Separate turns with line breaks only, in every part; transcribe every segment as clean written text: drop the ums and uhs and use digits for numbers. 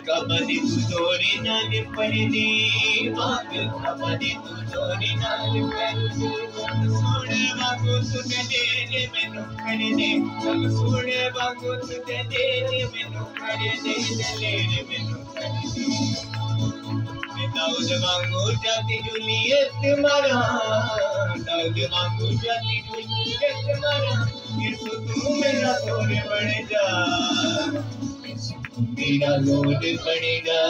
कबदी तू जोरी नाल पढ़ने पाक कबदी तू जोरी नाल पढ़ने सोने वांगू तुझे दे मैनू खड़ने सब सोने वांगू तुझे दे मैनू खड़ने दलेर मैनू खड़ने दाऊद वांगू जाती जूलियत मारा दाऊद वांगू जाती जूलियत मारा यीशु तू मेरा जोर बन जा यीशु तू मेरा जोर बनेगा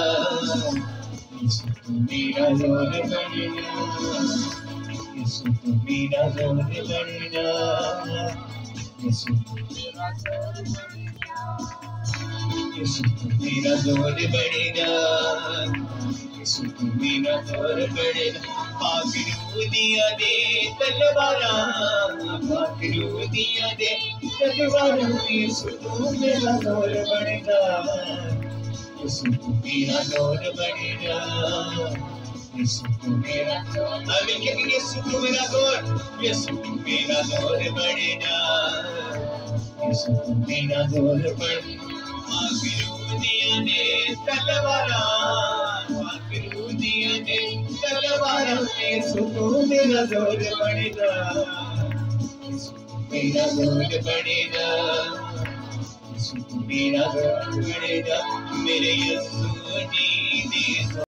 यीशु तू मेरा जोर बनेगा यीशु तू मेरा जोर बनेगा यीशु तू मेरा जोर बनेगा यीशु तू मेरा जोर बनेगा यीशु तू मेरा जोर बनेगा पाखरू दिया दे तलवारा पाखरू दिया दे तलवारा यीशु तू मेरा जोर बनेगा यीशु तू मेरा जोर बनेगा यीशु तू मेरा जोर आमीन कहेंगे यीशु तू मेरा जोर यीशु तू मेरा जोर बनेगा यीशु तू मेरा जोर बनेगा पाखरू दिया दे तलवारा पाखरू दिया दे तलवारा यीशु तू मेरा जोर बनेगा यीशु तू मेरा जोर बनेगा यीशु तू मेरा जोर बनेगा मेरे यीशु जी दे